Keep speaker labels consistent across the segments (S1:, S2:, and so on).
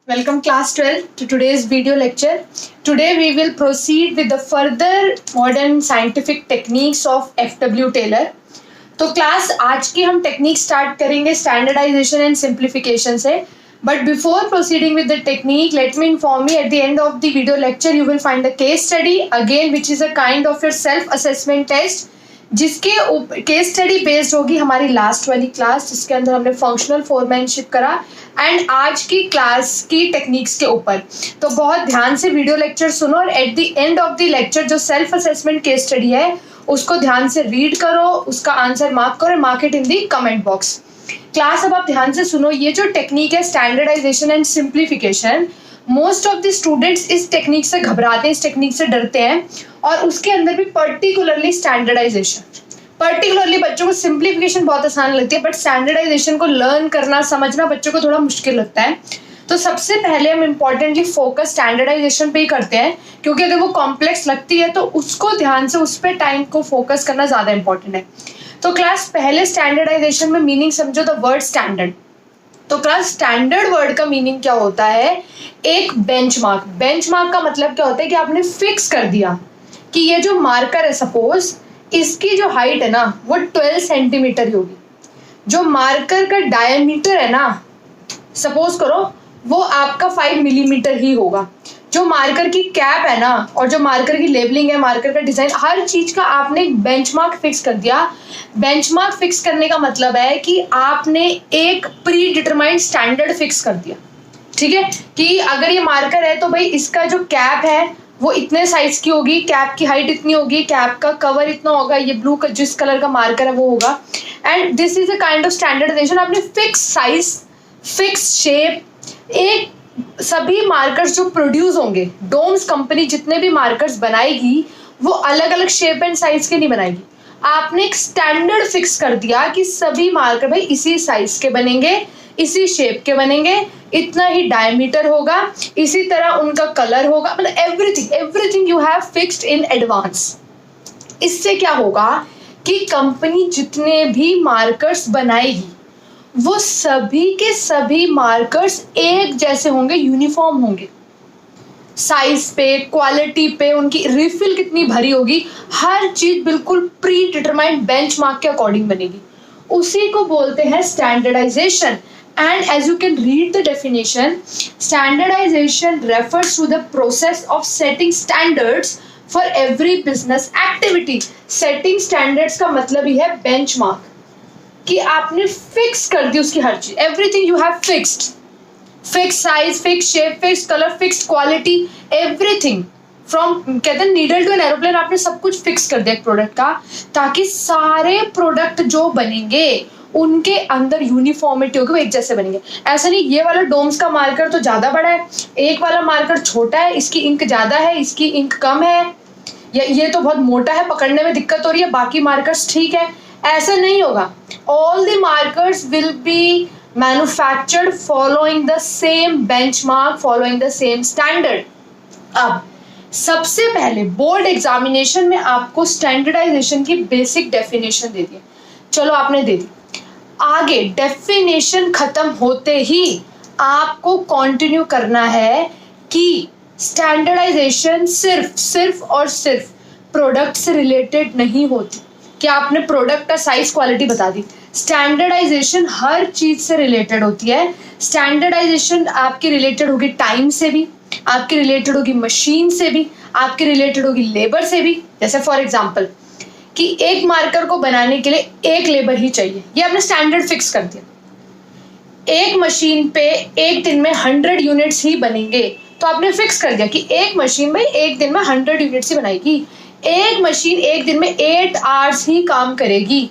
S1: Welcome class 12 to today's video lecture. Today we will proceed with the further modern scientific techniques of F.W. Taylor. तो class आज की हम technique start करेंगे standardisation and simplification से. But before proceeding with the technique, let me inform you at the end of the video lecture you will find a case study again which is a kind of your self assessment test जिसके case study based होगी हमारी last वाली class जिसके अंदर हमने functional foremanship करा and आज की क्लास की टेक्निक्स के ऊपर. तो बहुत ध्यान से वीडियो लेक्चर सुनो और at the end of the lecture जो सेल्फ असेसमेंट केस स्टडी है उसको ध्यान से रीड करो, उसका आंसर मार्क करो, mark it in the comment box. Class अब आप ध्यान से सुनो. ये जो टेक्निक है standardization and simplification, most of the students इस टेक्निक से घबराते हैं, इस टेक्निक से डरते हैं और उसके अंदर भी पर्टिकुलरली स्टैंडर्डाइजेशन. पर्टिकुलरली बच्चों को सिंप्लीफिकेशन बहुत आसान लगती है बट स्टैंडर्डाइजेशन को लर्न करना समझना बच्चों को थोड़ा मुश्किल लगता है. तो सबसे पहले हम इम्पोर्टेंटली फोकस स्टैंडर्डाइजेशन पे ही करते हैं क्योंकि अगर वो कॉम्प्लेक्स लगती है तो उसको ध्यान से उस पर टाइम को फोकस करना ज़्यादा इंपॉर्टेंट है. तो क्लास पहले स्टैंडर्डाइजेशन में मीनिंग समझो द वर्ड स्टैंडर्ड. तो क्लास स्टैंडर्ड वर्ड का मीनिंग क्या होता है? एक बेंचमार्क. बेंचमार्क का मतलब क्या होता है कि आपने फिक्स कर दिया कि ये जो मार्कर है सपोज इसकी जो हाइट है ना वो 12 सेंटीमीटर ही होगी. जो मार्कर का डायमीटर है ना सपोज करो वो आपका 5 मिलीमीटर ही होगा. जो मार्कर की कैप है ना और जो मार्कर की लेबलिंग है, मार्कर का डिजाइन, हर चीज का आपने एक बेंचमार्क फिक्स कर दिया. बेंचमार्क फिक्स करने का मतलब है कि आपने एक प्री डिटरमाइंड स्टैंडर्ड फिक्स कर दिया. ठीक है कि अगर ये मार्कर है तो भाई इसका जो कैप है वो इतने साइज की होगी, कैप की हाइट इतनी होगी, कैप का कवर इतना होगा, ये ब्लू का जिस कलर का मार्कर है वो होगा. And this is a kind of standardization. आपने फिक्स साइज, फिक्स शेप, एक सभी मार्कर्स जो प्रोड्यूस होंगे, डोम्स कंपनी जितने भी मार्कर्स बनाएगी वो अलग अलग शेप एंड साइज के नहीं बनाएगी. आपने एक स्टैंडर्ड फिक्स कर दिया कि सभी मार्कर भाई इसी साइज के बनेंगे, इसी शेप के बनेंगे, इतना ही डायमीटर होगा, इसी तरह उनका कलर होगा, मतलब everything you have fixed in advance. इससे क्या होगा कि कंपनी जितने भी मार्कर्स बनाएगी वो सभी के सभी मार्कर्स एक जैसे होंगे, यूनिफॉर्म होंगे. साइज पे, क्वालिटी पे, उनकी रिफिल कितनी भरी होगी, हर चीज बिल्कुल प्री डिटरमाइंड बेंचमार्क के अकॉर्डिंग बनेगी. उसी को बोलते हैं standardisation. And as you can read the definition, standardization refers to the process of setting standards for every business activity. Setting standards का मतलब ही है benchmark, कि आपने फिक्स कर दी उसकी हर चीज. Everything you have fixed, fixed size, fixed shape, fixed color, fixed quality, everything. From कहते हैं नीडल टू एन एरोप्लेन, आपने सब कुछ फिक्स कर दिया एक प्रोडक्ट का ताकि सारे प्रोडक्ट जो बनेंगे उनके अंदर यूनिफॉर्मिटी होगी, वो एक जैसे बनेंगे. ऐसा नहीं ये वाला डोम्स का मार्कर तो ज्यादा बड़ा है, एक वाला मार्कर छोटा है, इसकी इंक ज्यादा है, इसकी इंक कम है, या ये तो बहुत मोटा है पकड़ने में दिक्कत हो रही है, बाकी मार्कर्स ठीक है. ऐसा नहीं होगा. All the markers will be manufactured following the same benchmark, following the same standard. अब सबसे पहले बोर्ड एग्जामिनेशन में आपको स्टैंडर्डाइजेशन की बेसिक डेफिनेशन दे दी. चलो आपने दे दी. आगे डेफिनेशन खत्म होते ही आपको कंटिन्यू करना है कि स्टैंडर्डाइजेशन सिर्फ और सिर्फ प्रोडक्ट से रिलेटेड नहीं होती कि आपने प्रोडक्ट का साइज, क्वालिटी बता दी. स्टैंडर्डाइजेशन हर चीज से रिलेटेड होती है. स्टैंडर्डाइजेशन आपकी रिलेटेड होगी टाइम से भी, आपकी रिलेटेड होगी मशीन से भी, आपकी रिलेटेड होगी लेबर से भी. जैसे फॉर एग्जाम्पल कि एक मार्कर को बनाने के लिए एक लेबर ही चाहिए, ये आपने स्टैंडर्ड फिक्स कर दिया. एक मशीन पे एक दिन में 100 यूनिट्स ही बनेंगे तो आपने फिक्स कर दिया कि एक मशीन भाई एक दिन में 100 यूनिट्स ही बनाएगी. एक मशीन एक दिन में 8 आवर्स ही काम करेगी.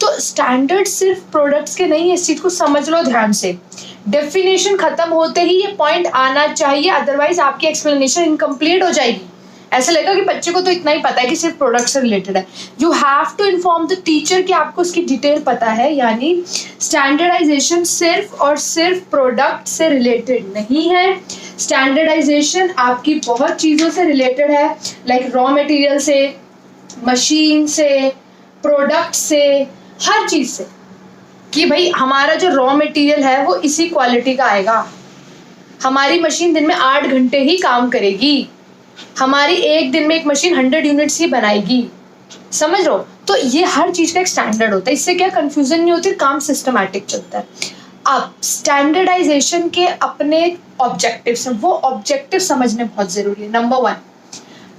S1: तो स्टैंडर्ड सिर्फ प्रोडक्ट्स के नहीं है, इस चीज को समझ लो ध्यान से. डेफिनेशन खत्म होते ही ये पॉइंट आना चाहिए, अदरवाइज आपकी एक्सप्लेनेशन इनकम्प्लीट हो जाएगी. ऐसा लगेगा कि बच्चे को तो इतना ही पता है कि सिर्फ प्रोडक्ट से रिलेटेड है. You have to inform the teacher कि आपको उसकी डिटेल पता है. यानी स्टैंडर्डाइजेशन सिर्फ और सिर्फ प्रोडक्ट से रिलेटेड नहीं है. स्टैंडर्डाइजेशन आपकी बहुत चीज़ों से रिलेटेड है, लाइक रॉ मटेरियल से, मशीन से, प्रोडक्ट से, हर चीज़ से, कि भाई हमारा जो रॉ मटेरियल है वो इसी क्वालिटी का आएगा, हमारी मशीन दिन में 8 घंटे ही काम करेगी, हमारी एक दिन में एक मशीन 100 यूनिट्स ही बनाएगी, समझ रहे हो। तो ये हर चीज का एक स्टैंडर्ड होता है, इससे क्या कंफ्यूजन नहीं होती, काम सिस्टमैटिक चलता है। अब स्टैंडर्डाइजेशन के अपने ऑब्जेक्टिव्स हैं, वो ऑब्जेक्टिव समझने बहुत जरूरी है। Number 1,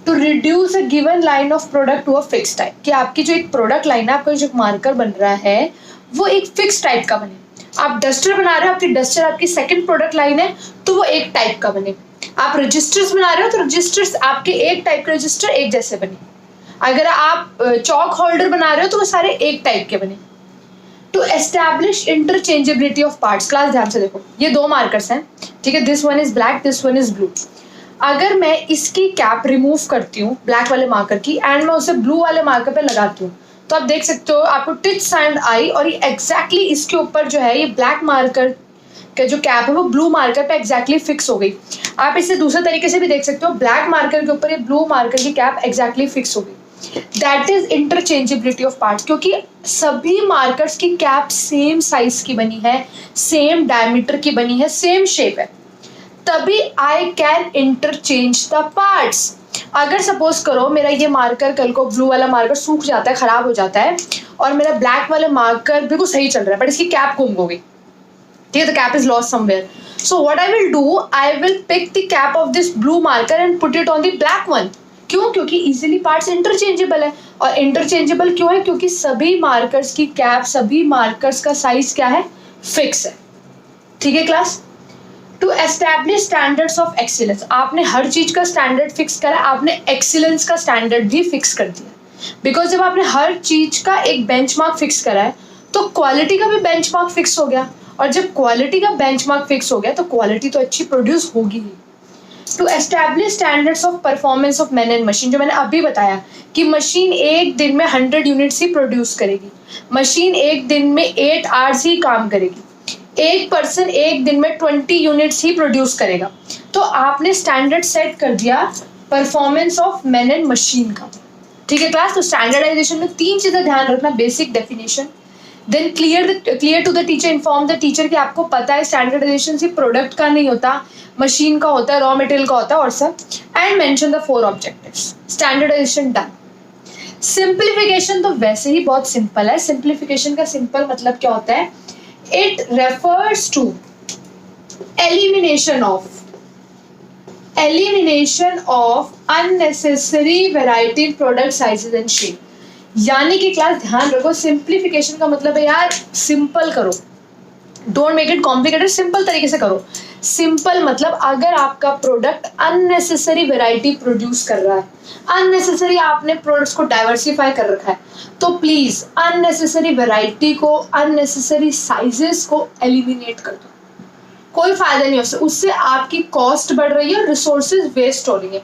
S1: to reduce a given line of product to a fix type, कि आपकी जो एक प्रोडक्ट लाइन है, आपका जो मार्कर बन रहा है वो एक फिक्स टाइप का बने। आप डस्टर बना रहे हो, आपकी डस्टर आपकी सेकंड प्रोडक्ट लाइन है तो वो एक टाइप का बने। आप रजिस्टर्स बना रहे हो तो रजिस्टर्स आपके एक टाइप के रजिस्टर एक जैसे बने। अगर आप चौक होल्डर बना रहे हो तो वो सारे एक टाइप के बने। To establish interchangeability of parts, class ध्यान से देखो, ये 2 मार्कर्स हैं, ठीक है, this one is black, this one is blue. अगर मैं इसकी कैप रिमूव करती हूँ ब्लैक वाले मार्कर की एंड मैं उसे ब्लू वाले मार्कर पे लगाती हूँ, तो आप देख सकते हो आपको टिच एंड आई, और ये एग्जैक्टली इसके ऊपर जो है ये ब्लैक मार्कर का जो कैप है वो ब्लू मार्कर पे एग्जैक्टली फिक्स हो गई। आप इसे दूसरे तरीके से भी देख सकते हो, ब्लैक मार्कर के ऊपर ये ब्लू मार्कर की कैप एग्जैक्टली फिक्स हो गई। That is interchangeability of parts, क्योंकि सभी मार्कर्स की कैप सेम साइज की बनी है, सेम डायमीटर की बनी है, सेम शेप है, तभी I can interchange the parts. अगर सपोज करो मेरा ये मार्कर कल को ब्लू वाला मार्कर सूख जाता है, खराब हो जाता है, और मेरा ब्लैक वाला मार्कर बिल्कुल सही चल रहा है बट इसकी कैप गुम हो गई, ठीक है, the cap is lost somewhere. So what I will do, I will pick the cap of this blue marker and put it on the black one. क्यों? क्योंकि इजीली पार्ट्स इंटरचेंजेबल है। और इंटरचेंजेबल क्यों है? क्योंकि सभी मार्कर्स की cap, सभी मार्कर्स का साइज क्या है, फिक्स है, ठीक है class. To establish standards of excellence, आपने हर चीज का स्टैंडर्ड फिक्स करा, आपने एक्सीलेंस का स्टैंडर्ड भी फिक्स कर दिया। बिकॉज जब आपने हर चीज का एक बेंचमार्क फिक्स करा है तो क्वालिटी का भी बेंचमार्क फिक्स हो गया, और जब क्वालिटी का बेंचमार्क फिक्स हो गया तो क्वालिटी तो अच्छी प्रोड्यूस होगी ही। To establish standards of performance of man and machine, जो मैंने अभी बताया कि मशीन एक दिन में 100 यूनिट्स ही प्रोड्यूस करेगी, मशीन एक दिन में 8 आवर्स ही काम करेगी, एक पर्सन एक दिन में 20 यूनिट्स ही प्रोड्यूस करेगा। तो आपने स्टैंडर्ड सेट कर दिया performance of man and machine का, ठीक है क्लास। तो स्टैंडर्डाइजेशन में 3 चीजें ध्यान रखना, basic definition, then clear to the teacher, inform the teacher कि आपको पता है स्टैंडर्डाइजेशन सिर्फ प्रोडक्ट का नहीं होता, मशीन का होता है, रॉ मटेरियल का होता है और सब, and mention the 4 objectives. Standardization done. Simplification तो वैसे ही बहुत सिंपल है। सिंप्लीफिकेशन का सिंपल मतलब क्या होता है, it refers to elimination of unnecessary variety in product sizes and shape। यानी कि क्लास ध्यान रखो, सिंप्लीफिकेशन का मतलब है यार सिंपल करो, don't make it complicated, simple तरीके से करो। सिंपल मतलब अगर आपका प्रोडक्ट अननेसेसरी वैरायटी प्रोड्यूस कर रहा है, अननेसेसरी आपने प्रोडक्ट्स को डाइवर्सिफाई कर रखा है, तो प्लीज अननेसेसरी वैरायटी को, अननेसेसरी साइजेस को एलिमिनेट कर दो। कोई फायदा नहीं उससे आपकी कॉस्ट बढ़ रही है और रिसोर्सेज वेस्ट हो रही है।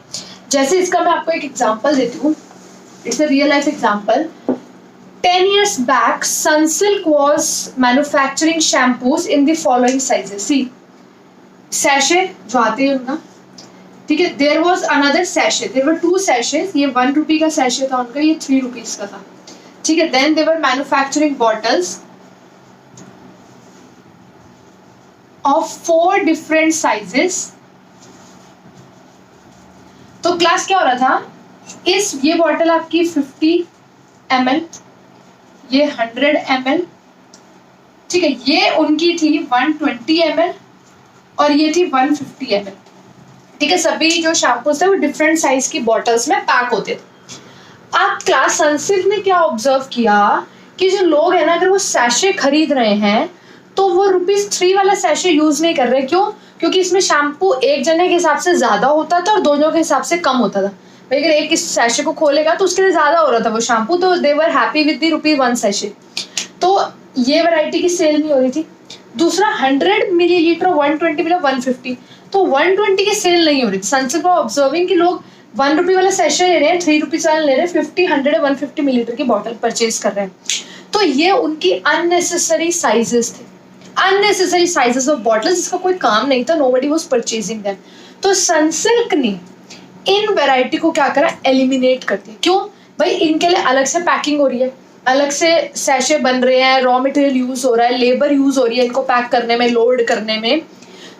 S1: जैसे इसका मैं आपको एक एग्जांपल देती हूँ, it's a real life example. 10 years back, Sunsilk was manufacturing shampoos in the following sizes. See, sachet जो आते हैं उनका, ठीक है, there was another sachet, there were 2 sachets, ये 1 रुपी का sachet था उनका, ये 3 रुपीज का था, ठीक है। Then they were manufacturing bottles of 4 different sizes। तो क्लास क्या हो रहा था, ये बॉटल आपकी 50 ml, ये 100 ml, ठीक है, ये उनकी थी 120 ml और ये थी 150 ml, ठीक है। सभी जो शैम्पूस थे वो डिफरेंट साइज की बॉटल्स में पैक होते थे। अब क्लास सनसिल्क ने क्या ऑब्जर्व किया कि जो लोग है ना, अगर वो सैशे खरीद रहे हैं तो वो ₹3 वाला सैशे यूज नहीं कर रहे। क्यों? क्योंकि इसमें शैम्पू एक जने के हिसाब से ज्यादा होता था और दोनों के हिसाब से कम होता था। भाई अगर एक इस सैशे को खोलेगा तो उसके लिए ज्यादा हो रहा था वो शैम्पू, तो they were happy with the ₹1 sachet. तो ये वैरायटी की सेल नहीं हो रही थी। दूसरा 100 मिलीलीटर, 120 मिली, 150, तो 120 की सेल नहीं हो रही थी। सनसिल्क को ऑब्जर्विंग कि लोग 1 रुपी वाला सैशे ले रहे हैं, 3 रुपीज वाला ले रहे हैं, 50, 100 या 150 मिलीलीटर की बॉटल परचेज कर रहे हैं। तो ये उनकी अननेसेसरी साइजेस थे, अननेसेसरी साइजेस ऑफ बॉटल्स, जिसका कोई काम नहीं था, नोबडी वाज परचेजिंग देम। तो सनसिल्क ने इन वैरायटी को क्या करा, एलिमिनेट कर दिया। क्यों? भाई इनके लिए अलग से पैकिंग हो रही है, अलग से सैशे बन रहे हैं, रॉ मटेरियल यूज हो रहा है, लेबर यूज हो रही है इनको पैक करने में, लोड करने में,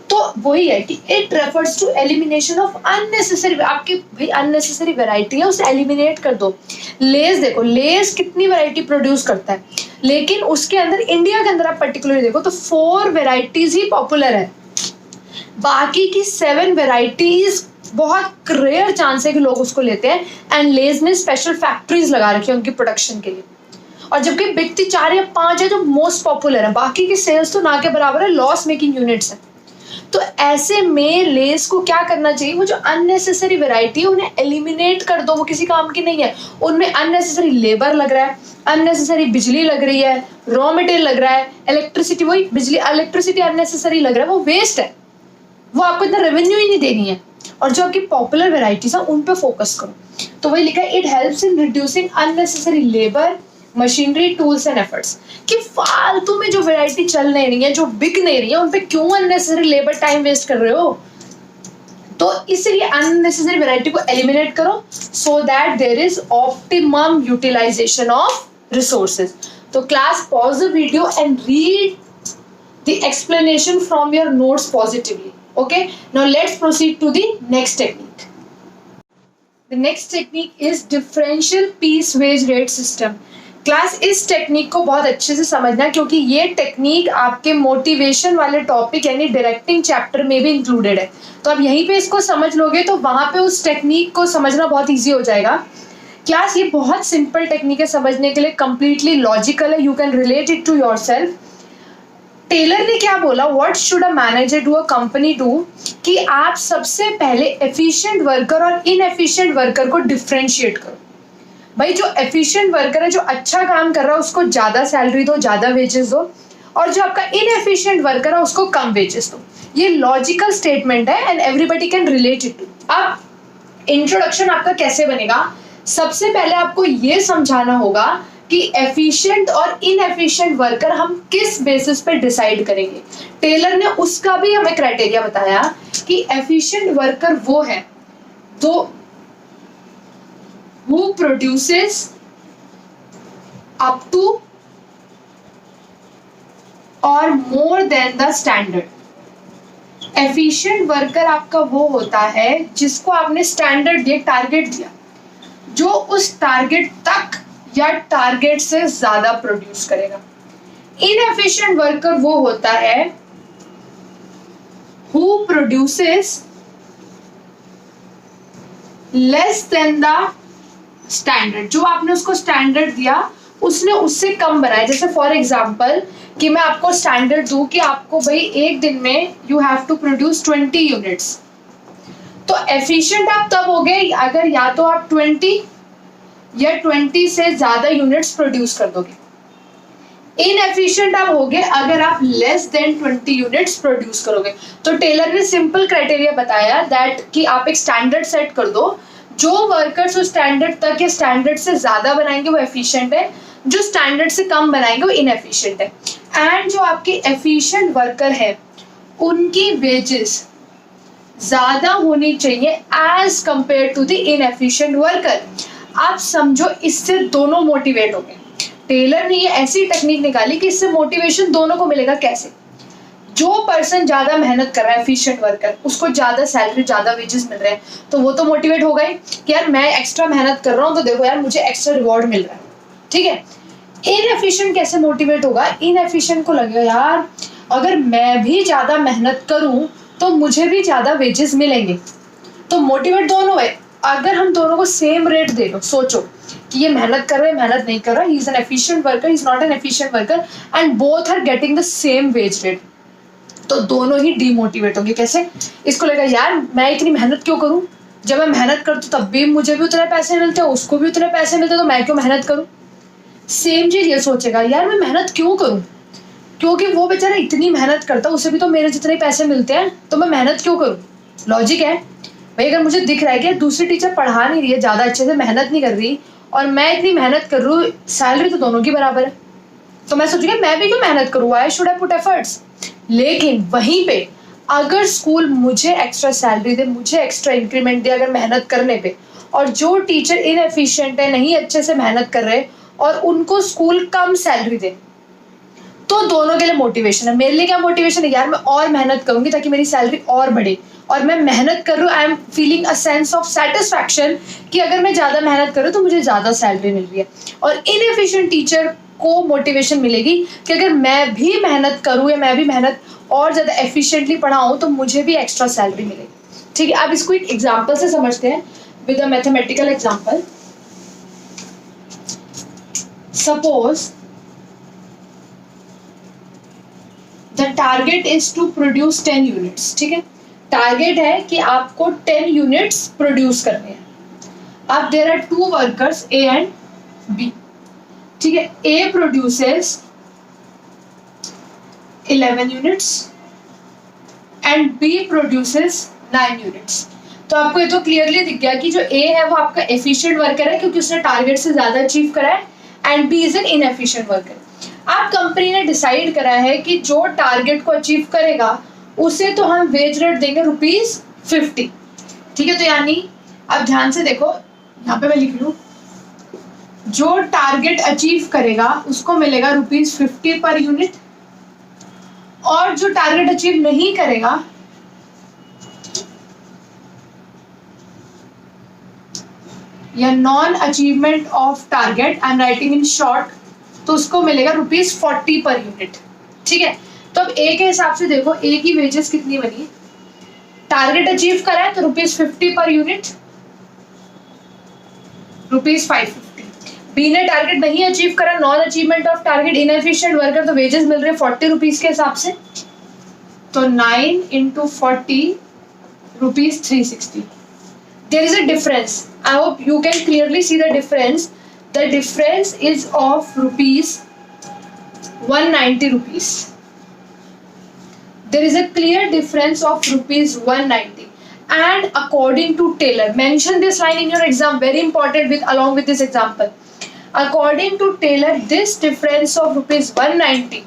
S1: तो वही है कि it refers to elimination of unnecessary, आपकी भाई अननेसेसरी वैरायटी है उसे एलिमिनेट कर दो। लेस देखो, लेस कितनी वैरायटी प्रोड्यूस करता है, लेकिन उसके अंदर इंडिया के अंदर आप पर्टिकुलरली देखो तो 4 वेराइटीज ही पॉपुलर है, बाकी की 7 वेराइटीज बहुत रेयर चांस है कि लोग उसको लेते हैं। एंड लेज ने स्पेशल फैक्ट्रीज लगा रखी है उनकी प्रोडक्शन के लिए, और जबकि बिकती 4 या 5 है जो मोस्ट पॉपुलर है, बाकी की सेल्स तो ना के बराबर है, लॉस मेकिंग यूनिट्स है। तो ऐसे में लेस को क्या करना चाहिए, वो जो अननेसेसरी वैरायटी है उन्हें एलिमिनेट कर दो, वो किसी काम की नहीं है। उनमें अननेसेसरी लेबर लग रहा है, अननेसेसरी बिजली लग रही है, रॉ मटेरियल लग रहा है, इलेक्ट्रिसिटी, वही बिजली इलेक्ट्रिसिटी अननेसेसरी लग रहा है, वो वेस्ट है, वो आपको इतना रेवेन्यू ही नहीं देनी है। और जो आपकी पॉपुलर वेराइटीज है उन पे फोकस करो। तो वही लिखा है, it helps in reducing unnecessary labour, machinery, tools and efforts, कि फालतू में जो वैरायटी चल नहीं रही है, जो बिक नहीं रही है, उन पे क्यों अननेसेसरी लेबर टाइम वेस्ट कर रहे हो। तो इसलिए अननेसेसरी वैरायटी को एलिमिनेट करो so that there is optimum utilisation of resources. तो class pause the video and read the explanation from your notes positively. Okay, now let's proceed to the next technique. The next technique is differential piece wage rate system. Class इस technique को बहुत अच्छे से समझना, क्योंकि ये technique आपके motivation वाले टॉपिक यानी डायरेक्टिंग चैप्टर में भी इंक्लूडेड है। तो आप यहीं पे इसको समझ लोगे तो वहां पे उस टेक्निक को समझना बहुत ईजी हो जाएगा। क्लास ये बहुत सिंपल टेक्निक है समझने के लिए, कंप्लीटली लॉजिकल है, you can relate it to yourself. Taylor ने क्या बोला, what should a manager do, a company do, कि आप सबसे पहले एफिशिएंट वर्कर और इनएफिशिएंट वर्कर को डिफरेंशिएट करो। भाई जो एफिशिएंट वर्कर है, जो अच्छा काम कर रहा है, उसको ज्यादा सैलरी दो, ज्यादा वेजेस दो, और जो आपका इनएफिशिएंट वर्कर है उसको कम वेजेस दो। ये लॉजिकल स्टेटमेंट है and everybody can relate it to. अब इंट्रोडक्शन आपका कैसे बनेगा, सबसे पहले आपको ये समझाना होगा कि एफिशिएंट और इनएफिशिएंट वर्कर हम किस बेसिस पे डिसाइड करेंगे। टेलर ने उसका भी हमें क्राइटेरिया बताया कि एफिशिएंट वर्कर वो है तो who produces up to or more than the standard। Efficient worker आपका वो होता है जिसको आपने स्टैंडर्ड दिया, टारगेट दिया, जो उस टारगेट तक या टारगेट से ज्यादा प्रोड्यूस करेगा। इनएफिशिएंट वर्कर वो होता है who produces less than the standard। जो आपने उसको स्टैंडर्ड दिया उसने उससे कम बनाया। जैसे फॉर एग्जाम्पल कि मैं आपको स्टैंडर्ड दूं कि आपको भाई एक दिन में you have to produce 20 units, तो एफिशिएंट आप तब हो गए अगर या तो आप 20 या 20 से ज्यादा यूनिट्स प्रोड्यूस कर दोगे। इनएफिशिएंट आप हो गए अगर आप लेस देन 20 यूनिट्स प्रोड्यूस करोगे। तो टेलर ने सिंपल क्राइटेरिया बताया दैट कि आप एक स्टैंडर्ड सेट कर दो, जो वर्कर्स उस स्टैंडर्ड तक या स्टैंडर्ड से ज्यादा बनाएंगे वो एफिशिएंट है, जो स्टैंडर्ड से कम बनाएंगे वो इनएफिशिएंट है। एंड जो आपके एफिशिएंट वर्कर है उनकी वेजेस ज्यादा होनी चाहिए as compare to the inefficient worker. आप समझो इससे दोनों मोटिवेट हो गए। टेलर ने ये ऐसी टेक्निक निकाली कि इससे मोटिवेशन दोनों को मिलेगा। कैसे, जो पर्सन ज्यादा मेहनत कर रहा है एफिशिएंट वर्कर, उसको ज्यादा सैलरी ज्यादा वेजेस मिल रहे हैं, तो वो तो मोटिवेट हो गए कि यार मैं एक्स्ट्रा मेहनत कर रहा हूँ तो देखो यार मुझे एक्स्ट्रा रिवॉर्ड मिल रहा है, ठीक है। इनएफिशिएंट कैसे मोटिवेट होगा, इनएफिशिएंट को लगेगा यार अगर मैं भी ज्यादा मेहनत करूं तो मुझे भी ज्यादा वेजेस मिलेंगे। तो मोटिवेट दोनों है। अगर हम दोनों को सेम रेट दे दो, सोचो कि ये मेहनत कर रहा है मेहनत नहीं कर रहा, he is an efficient worker, he is not an efficient worker, and both are getting the same wage rate, तो दोनों ही डीमोटिवेट होंगे। कैसे, इसको लगेगा यार मैं इतनी मेहनत क्यों करूं, जब मैं मेहनत करती हूँ तब भी मुझे भी उतने पैसे मिलते हैं, उसको भी उतने पैसे मिलते हैं, तो मैं क्यों मेहनत करूं। सेम चीज ये सोचेगा यार मैं मेहनत क्यों करूं, क्योंकि वो बेचारा इतनी मेहनत करता है, उसे भी तो मेरे जितने पैसे मिलते हैं, तो मैं मेहनत क्यों करूं। लॉजिक है भाई, अगर मुझे दिख रहा है कि दूसरी टीचर पढ़ा नहीं रही है, ज्यादा अच्छे से मेहनत नहीं कर रही और मैं इतनी मेहनत कर रही हूँ, सैलरी तो दोनों की बराबर है, तो मैं सोचूंगी मैं भी क्यों मेहनत करूँ, why should I put efforts. लेकिन वहीं पे अगर स्कूल मुझे एक्स्ट्रा सैलरी दे, मुझे एक्स्ट्रा इंक्रीमेंट दे अगर मेहनत करने पे, और जो टीचर इनएफिशिएंट है, नहीं अच्छे से मेहनत कर रहे और उनको स्कूल कम सैलरी दे, तो दोनों के लिए मोटिवेशन है। मेरे लिए क्या मोटिवेशन है, यार मैं और मेहनत करूंगी ताकि मेरी सैलरी और बढ़े, और मैं मेहनत कर रही हूँ, I am feeling a sense of satisfaction कि अगर मैं ज़्यादा मेहनत करूँ तो मुझे ज़्यादा सैलरी मिल रही है। और इनएफिशिएंट टीचर को मोटिवेशन मिलेगी कि अगर मैं भी मेहनत करूँ या मैं भी मेहनत और ज़्यादा एफिशिएंटली पढ़ाऊँ तो मुझे भी एक्स्ट्रा सैलरी मिलेगी। ठीक है, अब इसको एक एग्जाम्पल से समझते हैं with a mathematical example. Suppose the target is to produce 10 units. ठीक है, टारगेट है कि आपको 10 यूनिट्स प्रोड्यूस करने हैं। अब there are two workers A and B. ठीक है, A produces 11 units and B produces 9 units. तो आपको ये तो क्लियरली दिख गया कि जो ए है वो आपका एफिशिएंट वर्कर है क्योंकि उसने टारगेट से ज्यादा अचीव करा है, and B is an inefficient worker. आप कंपनी ने डिसाइड करा है कि जो टारगेट को अचीव करेगा उसे तो हम वेज रेट देंगे ₹50। ठीक है, तो यानी अब ध्यान से देखो, यहाँ पे मैं लिख लूं, जो टारगेट अचीव करेगा उसको मिलेगा ₹50 पर यूनिट, और जो टारगेट अचीव नहीं करेगा या non achievement of target, I am writing in short, तो उसको मिलेगा ₹40 पर यूनिट। ठीक है, तो अब ए के हिसाब से देखो, ए की वेजेस कितनी बनी, टारगेट अचीव करा है तो ₹50 पर यूनिट, ₹550। बी ने टारगेट नहीं अचीव करा, non achievement of target, inefficient worker, तो वेजेस मिल रहे हैं ₹40 के हिसाब से, तो 9 into 40 ₹360। There is a difference. I hope you can clearly see the difference. The difference is of ₹190. There is a clear difference of ₹190. And according to Taylor, mention this line in your exam, very important with along with this example. According to Taylor, this difference of ₹190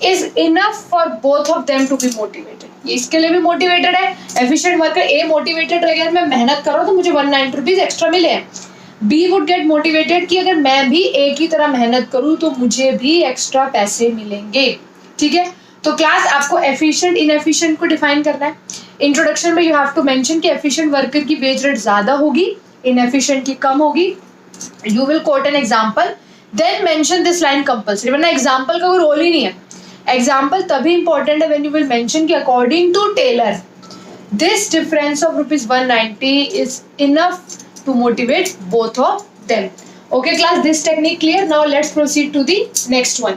S1: is enough for both of them to be motivated. ये इसके लिए भी motivated है, efficient worker ए motivated रहेगा, मैं मेहनत करूँ तो मुझे ₹190 एक्स्ट्रा मिले हैं। बी वुड गेट मोटिवेटेड कि अगर मैं भी ए की तरह मेहनत करूँ तो मुझे भी एक्स्ट्रा पैसे मिलेंगे। ठीक है, तो क्लास आपको एफिशिएंट इनएफिशिएंट को डिफाइन करना है। इंट्रोडक्शन में यू हैव टू मेंशन कि एफिशिएंट वर्कर की वेज रेट ज्यादा होगी, इनएफिशिएंट की कम होगी। You will quote an example, then mention this line compulsory, वरना एग्जाम्पल का कोई रोल ही नहीं है। एग्जाम्पल तभी इंपॉर्टेंट है व्हेन यू विल मेंशन कि according to Taylor this difference of ₹190 is enough to motivate both of them. Okay class, this technique clear? Now let's proceed to the next one.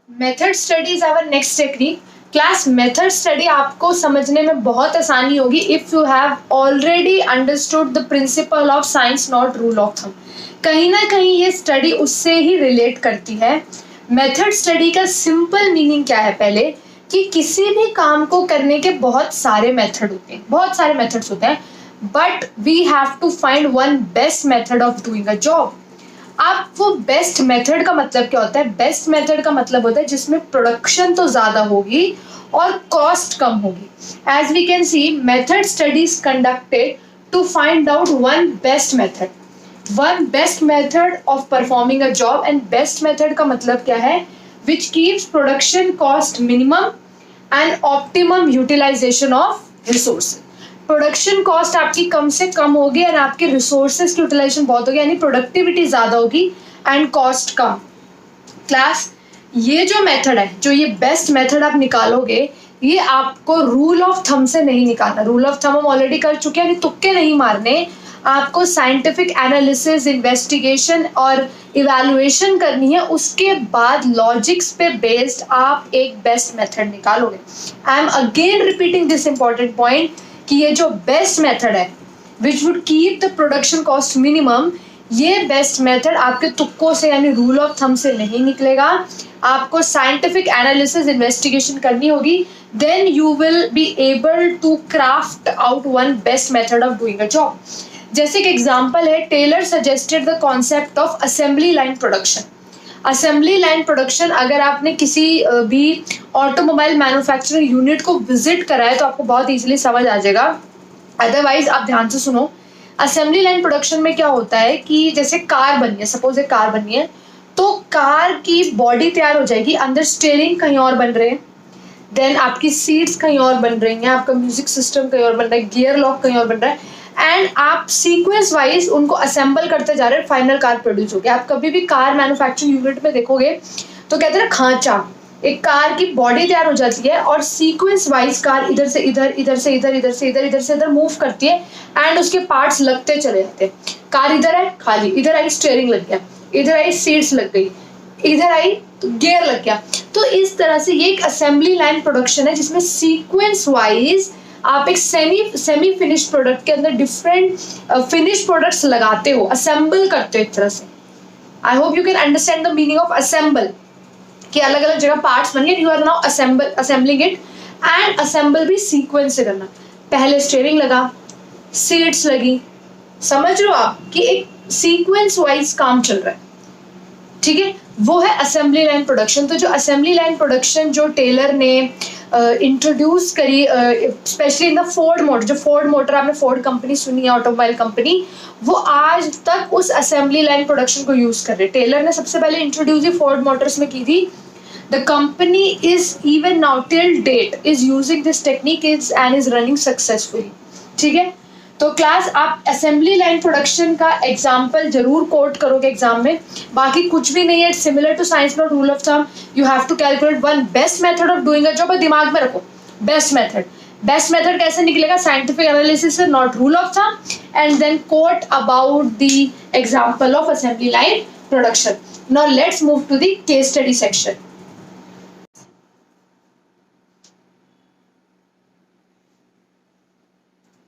S1: Method study is our next technique. Class, method study आपको समझने में बहुत आसानी होगी if you have already understood the principle of science not rule of thumb. कहीं ना कहीं ये स्टडी उससे ही रिलेट करती है। मेथड स्टडी का सिंपल मीनिंग क्या है, पहले कि किसी भी काम को करने के बहुत सारे मेथड होते हैं, बहुत सारे मेथड्स होते हैं, but we have to find one best method of doing a job. अब वो बेस्ट मेथड का मतलब क्या होता है, बेस्ट मेथड का मतलब होता है जिसमें प्रोडक्शन तो ज्यादा होगी और कॉस्ट कम होगी। As we can see, method studies conducted to find out one best method of performing a job. And best method का मतलब क्या है, which keeps production cost minimum and optimum utilisation of resources. Production cost आपकी कम से कम होगी और आपके रिसोर्सेज की यूटिलाइजेशन बहुत होगी, यानी प्रोडक्टिविटी ज्यादा होगी एंड कॉस्ट कम। क्लास, ये जो मेथड है, जो ये बेस्ट मेथड आप निकालोगे, ये आपको रूल ऑफ थंब से नहीं निकालना। रूल ऑफ थंब हम ऑलरेडी कर चुके हैं, यानी तुक्के नहीं मारने, आपको साइंटिफिक एनालिसिस, इन्वेस्टिगेशन और इवैल्यूएशन करनी है। उसके बाद लॉजिक्स पे बेस्ड आप एक बेस्ट मेथड निकालोगे। I am again repeating this important point कि ये जो बेस्ट मेथड है which would keep the production cost minimum, ये बेस्ट मेथड आपके तुक्कों से यानी रूल ऑफ थंब से नहीं निकलेगा। आपको साइंटिफिक एनालिसिस, इन्वेस्टिगेशन करनी होगी, then you will be able to craft out one best method of doing a job. जैसे कि एग्जाम्पल है, Taylor suggested the concept of assembly line production. Assembly line production, अगर आपने किसी भी ऑटोमोबाइल मैन्युफैक्चरिंग यूनिट को विजिट करा है तो आपको बहुत इजीली समझ आ जाएगा, अदरवाइज आप ध्यान से सुनो। असेंबली लाइन प्रोडक्शन में क्या होता है कि जैसे कार बनी है, सपोज एक कार बनी है, तो कार की बॉडी तैयार हो जाएगी, अंदर स्टीयरिंग कहीं और बन रहे हैं, देन आपकी सीट्स कहीं और बन रही हैं, आपका म्यूजिक सिस्टम कहीं और बन रहा है, गियर लॉक कहीं और बन रहा है, एंड आप सीक्वेंस वाइज उनको असेंबल करते जा रहे हैं, फाइनल कार प्रोड्यूस होगी। आप कभी भी कार मैन्युफैक्चरिंग यूनिट में देखोगे तो कहते हैं ना खांचा, एक कार की बॉडी तैयार हो जाती है और सीक्वेंस वाइज कार इधर से इधर, इधर से इधर, इधर से इधर, इधर से इधर मूव करती है एंड उसके पार्ट्स लगते चले जाते हैं। कार इधर है खाली, इधर आई स्टीयरिंग लग गया, इधर आई सीट्स लग गई, इधर आई तो गियर लग गया। तो इस तरह से ये एक असेंबली लाइन प्रोडक्शन है जिसमें सीक्वेंस वाइज आप एक सेमी फिनिश्ड प्रोडक्ट के अंदर डिफरेंट फिनिश प्रोडक्ट्स लगाते हो, असेंबल करते हो एक तरह से। I hope you can understand the meaning of assemble, कि अलग अलग जगह पार्ट्स बन गए, you are now assembling it, and assemble भी सीक्वेंस से करना। पहले स्टीयरिंग लगा, सीट्स लगी, समझ लो आप कि एक सीक्वेंस वाइज काम चल रहा है, ठीक है, वो है असेंबली लाइन प्रोडक्शन। तो जो असेंबली लाइन प्रोडक्शन जो टेलर ने इंट्रोड्यूस करी, specially in the Ford motor, जो फोर्ड मोटर आपने फोर्ड कंपनी सुनी है, ऑटोमोबाइल कंपनी, वो आज तक उस असेंबली लाइन प्रोडक्शन को यूज कर रहे। टेलर ने सबसे पहले इंट्रोड्यूस ही फोर्ड मोटर्स में की थी। The company is even now till date is using this technique is and is running successfully, ठीक है। तो क्लास आप असेंबली लाइन प्रोडक्शन का एग्जाम्पल जरूर कोट करोगे एग्जाम में, बाकी कुछ भी नहीं है, it's similar to science law rule of thumb. You have to calculate one best method of doing a job, दिमाग में रखो बेस्ट मेथड कैसे निकलेगा, साइंटिफिक एनालिसिस से, not rule of thumb, and then quote about the example of assembly line production. Now let's move to the case study section.